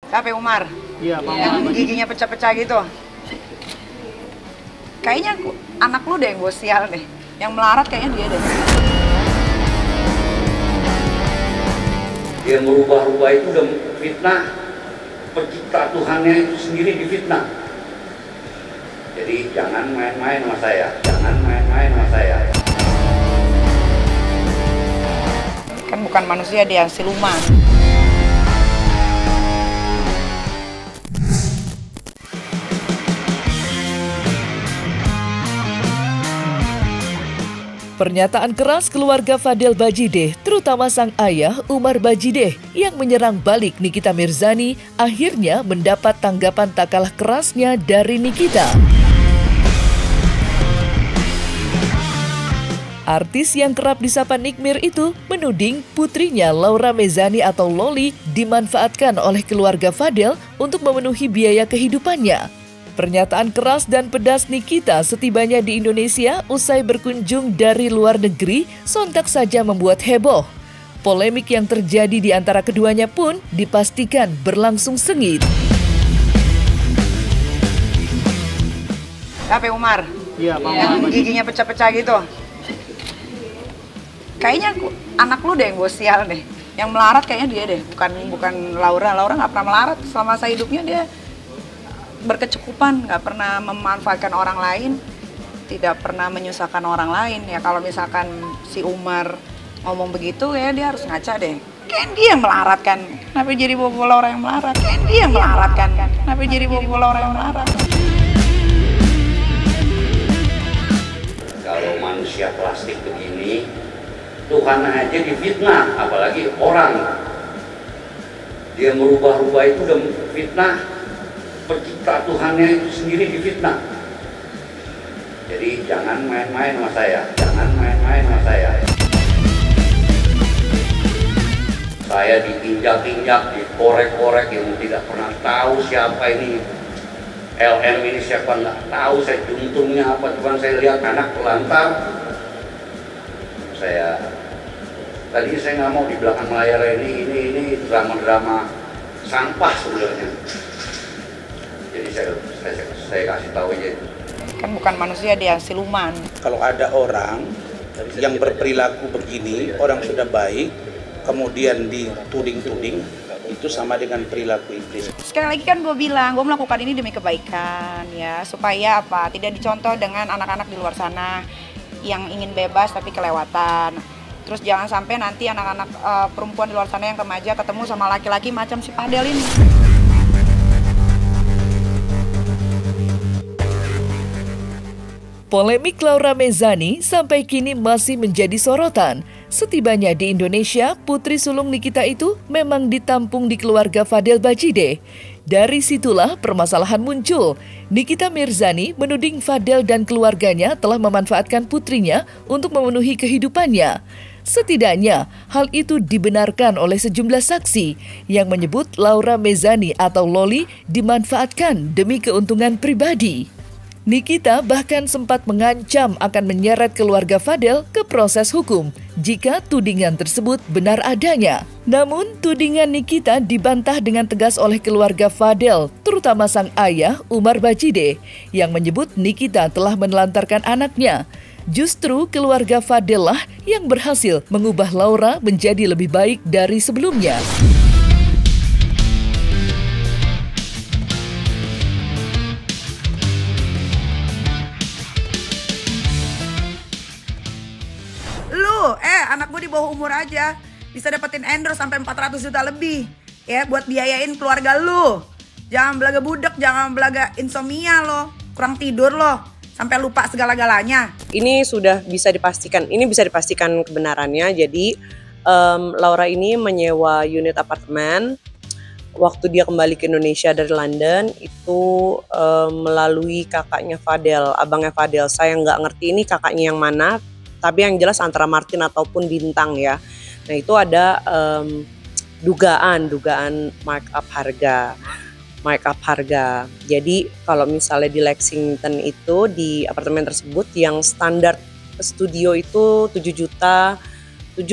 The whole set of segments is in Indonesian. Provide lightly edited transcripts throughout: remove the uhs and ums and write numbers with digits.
KP Umar? Iya, Pak Yang Umar. giginya pecah-pecah gitu. Kayaknya anak lu deh yang gue sial deh. Yang melarat kayaknya dia deh. Dia merubah-rubah itu udah fitnah. Pencipta Tuhannya itu sendiri difitnah. Jadi jangan main-main sama saya. Jangan main-main sama saya. Kan bukan manusia, dia siluman. Pernyataan keras keluarga Fadel Bajideh, terutama sang ayah Umar Bajideh yang menyerang balik Nikita Mirzani, akhirnya mendapat tanggapan tak kalah kerasnya dari Nikita. Artis yang kerap disapa Nikmir itu menuding putrinya Laura Mezani atau Loli dimanfaatkan oleh keluarga Fadel untuk memenuhi biaya kehidupannya. Pernyataan keras dan pedas Nikita setibanya di Indonesia usai berkunjung dari luar negeri sontak saja membuat heboh. Polemik yang terjadi di antara keduanya pun dipastikan berlangsung sengit. KP Umar? Iya, Pak Yang Umar. giginya pecah-pecah gitu. Kayaknya anak lu deh yang gue sial deh. Yang melarat kayaknya dia deh, bukan Laura. Laura nggak pernah melarat selama masa hidupnya, dia berkecukupan, nggak pernah memanfaatkan orang lain, tidak pernah menyusahkan orang lain. Ya kalau misalkan si Umar ngomong begitu ya dia harus ngaca deh. Kan dia yang melarat kan, kenapa jadi bola orang yang melarat? Kan dia yang melarat kan, kenapa jadi bola orang yang melarat? Kalau manusia plastik begini, Tuhan aja difitnah, apalagi orang. Dia merubah-rubah itu udah fitnah. Pencipta Tuhannya itu sendiri difitnah. Jadi jangan main-main sama saya. Jangan main-main sama saya. Saya ditinjak-tinjak, dikorek-korek yang tidak pernah tahu siapa ini. LM ini siapa nggak tahu, saya juntungnya apa, cuma saya lihat anak pelantar. Tadi saya nggak mau di belakang layar ini drama-drama sampah sebenarnya. Jadi saya kasih tahu aja. Kan bukan manusia, dia siluman. Kalau ada orang yang berperilaku begini, orang sudah baik, kemudian dituding-tuding, itu sama dengan perilaku iblis. Sekali lagi kan gue bilang, gue melakukan ini demi kebaikan ya, supaya apa? Tidak dicontoh dengan anak-anak di luar sana yang ingin bebas tapi kelewatan. Terus jangan sampai nanti anak-anak perempuan di luar sana yang remaja ketemu sama laki-laki macam si Fadel ini. Polemik Laura Mezani sampai kini masih menjadi sorotan. Setibanya di Indonesia, putri sulung Nikita itu memang ditampung di keluarga Fadel Bajideh. Dari situlah permasalahan muncul. Nikita Mirzani menuding Fadel dan keluarganya telah memanfaatkan putrinya untuk memenuhi kehidupannya. Setidaknya, hal itu dibenarkan oleh sejumlah saksi yang menyebut Laura Mezani atau Loli dimanfaatkan demi keuntungan pribadi. Nikita bahkan sempat mengancam akan menyeret keluarga Fadel ke proses hukum jika tudingan tersebut benar adanya. Namun, tudingan Nikita dibantah dengan tegas oleh keluarga Fadel, terutama sang ayah Umar Bajideh, yang menyebut Nikita telah menelantarkan anaknya. Justru keluarga Fadel lah yang berhasil mengubah Laura menjadi lebih baik dari sebelumnya. Anak gue di bawah umur aja bisa dapetin endorse sampai 400 juta lebih ya buat biayain keluarga lu. Jangan belaga budek, jangan belaga insomnia lo, kurang tidur lo, sampai lupa segala-galanya. Ini sudah bisa dipastikan, kebenarannya. Jadi Laura ini menyewa unit apartemen. Waktu dia kembali ke Indonesia dari London itu melalui kakaknya Fadel, abangnya Fadel. Saya nggak ngerti ini kakaknya yang mana, tapi yang jelas antara Martin ataupun Bintang ya. Nah itu ada dugaan markup harga. Jadi kalau misalnya di Lexington itu di apartemen tersebut yang standar studio itu 7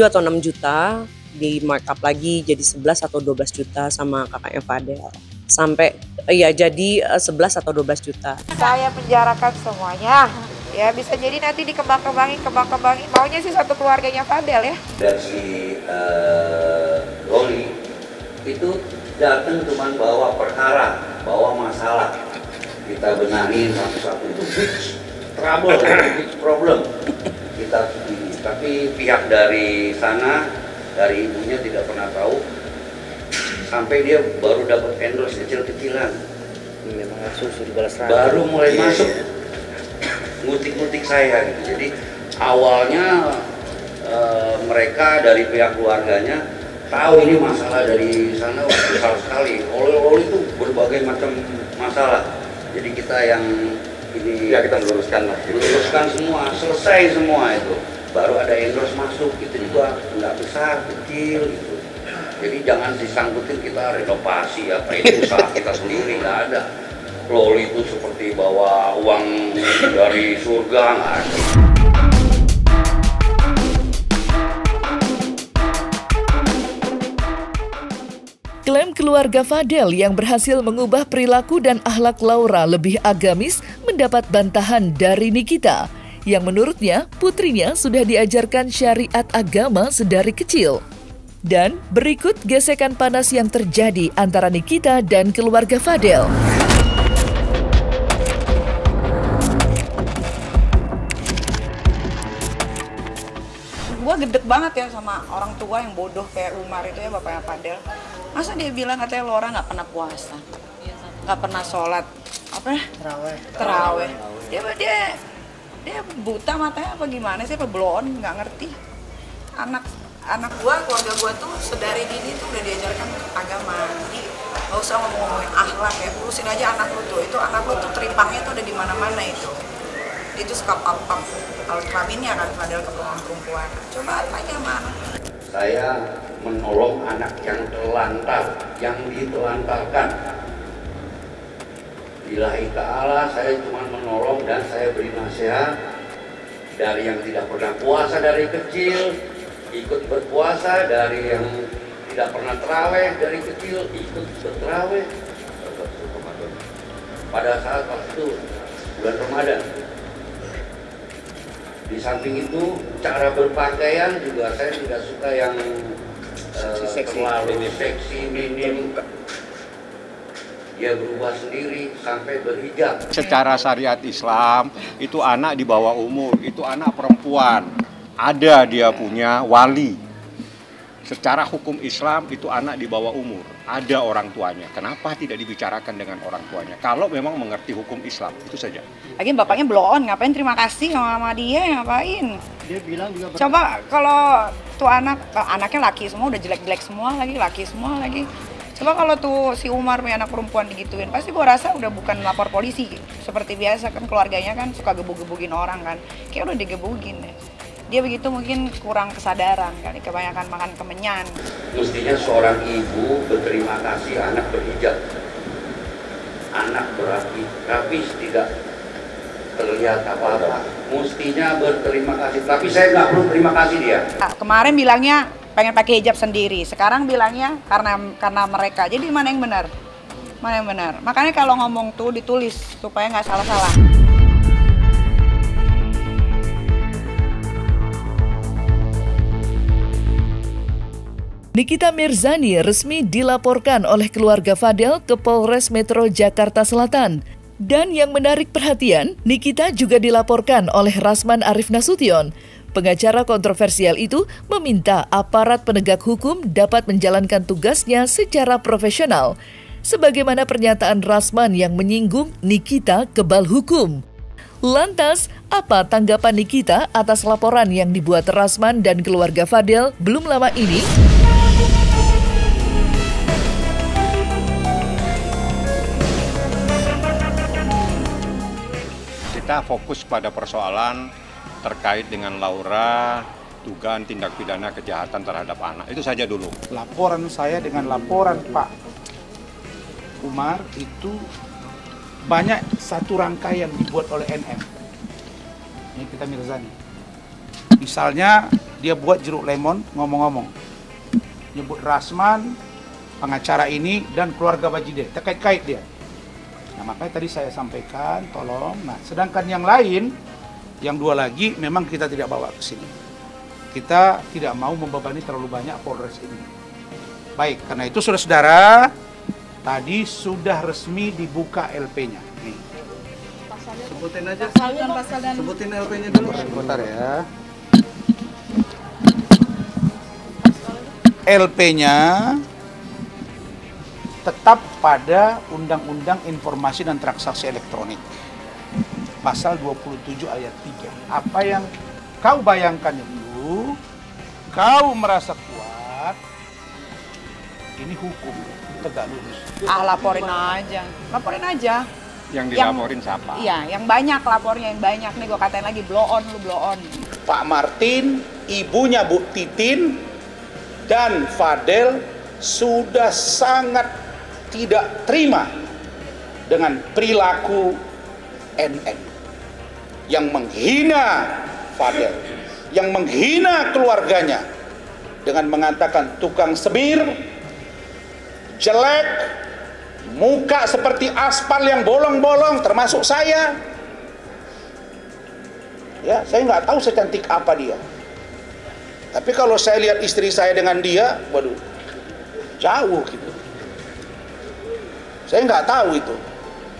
atau 6 juta, di markup lagi jadi 11 atau 12 juta sama kakaknya Fadel. Sampai ya jadi 11 atau 12 juta. Saya penjarakan semuanya. Ya bisa jadi nanti dikembang-kembangin. Maunya sih satu keluarganya Fadel ya. Dan si Loli itu datang cuma bawa perkara, bawa masalah. Kita benahin satu-satu, itu big trouble, big problem. Kita ini, tapi pihak dari sana, dari ibunya tidak pernah tahu. Sampai dia baru dapat endorse kecil-kecilan. Memang susu dibalas rasa. Baru mulai masuk ngutik-ngutik saya gitu. Jadi awalnya mereka dari pihak keluarganya tahu ini masalah dari sana besar sekali. Oli itu berbagai macam masalah. Jadi kita yang ini ya kita luruskan lah. Luruskan semua, selesai semua itu. Baru ada endorse masuk, itu juga nggak besar, kecil gitu. Jadi jangan disangkutin kita renovasi apa itu usaha kita sendiri, nggak ada. Loli itu seperti bawa uang dari surga, nggak ada. Klaim keluarga Fadel yang berhasil mengubah perilaku dan akhlak Laura lebih agamis mendapat bantahan dari Nikita, yang menurutnya putrinya sudah diajarkan syariat agama sedari kecil. Dan berikut gesekan panas yang terjadi antara Nikita dan keluarga Fadel. Gua gedek banget ya sama orang tua yang bodoh kayak Umar itu ya, bapaknya Fadel. Masa dia bilang katanya Laura nggak pernah puasa, nggak pernah sholat, apa ya? Terawih. Dia buta matanya apa gimana sih, apa blon, nggak ngerti. Anak gua, keluarga gua tuh sedari dini tuh udah diajarkan agama. Jadi nggak usah ngomongin akhlak ya, urusin aja anak lu tuh. Itu anak lu tuh terimpangnya tuh ada di mana-mana itu. Dia tuh suka pap-pap alat kelaminnya kan, Fadel ke perempuan. Coba tanya sama anak. Saya menolong anak yang terlantar, yang ditelantarkan. Billahi ta'ala, saya cuma menolong dan saya beri nasihat dari yang tidak pernah puasa dari kecil, ikut berpuasa, dari yang tidak pernah terawih dari kecil, ikut berterawih. Pada saat waktu bulan Ramadan. Di samping itu, cara berpakaian juga saya tidak suka yang terlalu seksi, minim. Dia berubah sendiri sampai berhijab. Secara syariat Islam, itu anak di bawah umur, itu anak perempuan. Ada dia punya wali. Secara hukum Islam, itu anak di bawah umur. Ada orang tuanya. Kenapa tidak dibicarakan dengan orang tuanya? Kalau memang mengerti hukum Islam, itu saja. Lagi bapaknya bloon, ngapain terima kasih sama dia, ngapain? Dia bilang juga. Coba kalau tuh anaknya laki semua, udah jelek-jelek semua lagi, laki semua lagi. Coba kalau tuh si Umar punya anak perempuan digituin, pasti gua rasa udah bukan lapor polisi. Seperti biasa kan keluarganya kan suka gebug-gebugin orang kan. Kayak udah digebugin deh. Dia begitu mungkin kurang kesadaran kali, kebanyakan makan kemenyan. Mestinya seorang ibu berterima kasih anak berhijab. Anak berapi tidak terlihat apa-apa. Mestinya berterima kasih, tapi saya nggak perlu terima kasih dia. Kemarin bilangnya pengen pakai hijab sendiri, sekarang bilangnya karena mereka. Jadi mana yang benar? Mana yang benar? Makanya kalau ngomong tuh ditulis supaya nggak salah-salah. Nikita Mirzani resmi dilaporkan oleh keluarga Fadel ke Polres Metro Jakarta Selatan. Dan yang menarik perhatian, Nikita juga dilaporkan oleh Rasman Arif Nasution. Pengacara kontroversial itu meminta aparat penegak hukum dapat menjalankan tugasnya secara profesional. Sebagaimana pernyataan Rasman yang menyinggung Nikita kebal hukum. Lantas, apa tanggapan Nikita atas laporan yang dibuat Rasman dan keluarga Fadel belum lama ini? Kita fokus pada persoalan terkait dengan Laura, dugaan tindak pidana kejahatan terhadap anak. Itu saja dulu. Laporan saya dengan laporan Pak Umar itu banyak satu rangkaian dibuat oleh NM. Ini kita Mirzani. Misalnya dia buat jeruk lemon ngomong-ngomong. nyebut Rasman, pengacara ini, dan keluarga Bajide, terkait-kait dia. Nah, makanya tadi saya sampaikan, tolong. Nah, sedangkan yang lain, yang 2 lagi, memang kita tidak bawa ke sini. Kita tidak mau membebani terlalu banyak Polres ini. Baik, karena itu saudara-saudara, tadi sudah resmi dibuka LP-nya. Nih. Sebutin aja. Sebutin LP-nya dulu. Sebentar ya. LP-nya tetap pada Undang-Undang Informasi dan Transaksi Elektronik. Pasal 27 ayat 3. Apa yang kau bayangkan itu, kau merasa kuat, ini hukum, tegak lurus. Laporin aja. Laporin aja. Yang dilaporin siapa? Iya, yang banyak lapornya, yang banyak. Nih gue katain lagi, blow on, lu blow on. Pak Martin, ibunya Bu Titin, dan Fadel sudah sangat tidak terima dengan perilaku NN yang menghina Fadel, yang menghina keluarganya dengan mengatakan tukang sebir, jelek, muka seperti aspal yang bolong-bolong, termasuk saya. Ya, saya nggak tahu secantik apa dia. Tapi kalau saya lihat istri saya dengan dia, waduh, jauh gitu. Saya nggak tahu itu.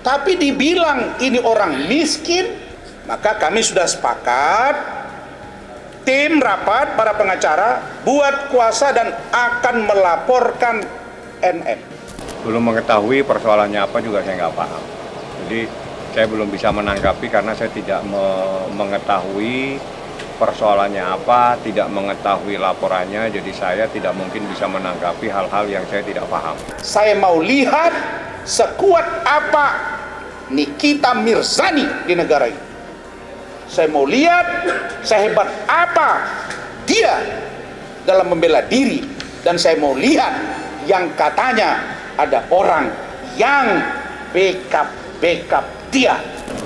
Tapi dibilang ini orang miskin, maka kami sudah sepakat, tim rapat para pengacara buat kuasa dan akan melaporkan NN. Belum mengetahui persoalannya apa juga saya nggak paham. Jadi saya belum bisa menanggapi karena saya tidak mengetahui persoalannya apa, tidak mengetahui laporannya, jadi saya tidak mungkin bisa menanggapi hal-hal yang saya tidak paham. Saya mau lihat sekuat apa Nikita Mirzani di negara ini. Saya mau lihat sehebat apa dia dalam membela diri. Dan saya mau lihat yang katanya ada orang yang backup dia.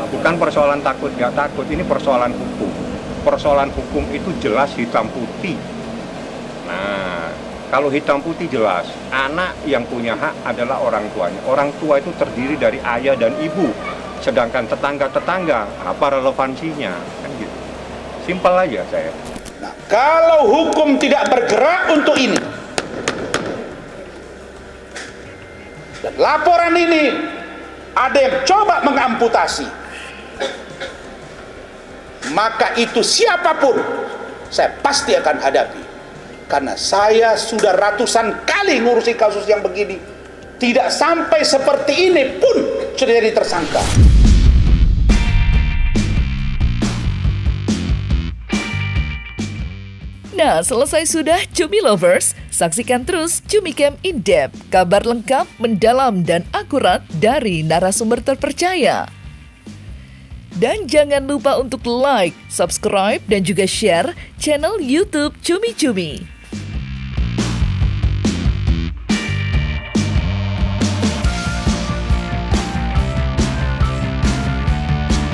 Bukan persoalan takut, nggak takut, ini persoalan hukum. Persoalan hukum itu jelas hitam putih. Nah, kalau hitam putih jelas, anak yang punya hak adalah orang tuanya. Orang tua itu terdiri dari ayah dan ibu. Sedangkan tetangga-tetangga, apa relevansinya? Kan gitu. Simpel aja saya. Nah, kalau hukum tidak bergerak untuk ini, dan laporan ini ada yang coba mengamputasi, maka itu siapapun saya pasti akan hadapi. Karena saya sudah ratusan kali ngurusi kasus yang begini. Tidak sampai seperti ini pun sudah jadi tersangka. Nah, selesai sudah Cumi Lovers. Saksikan terus Cumi Camp In Depth, kabar lengkap, mendalam, dan akurat dari narasumber terpercaya. Dan jangan lupa untuk like, subscribe, dan juga share channel YouTube Cumi Cumi.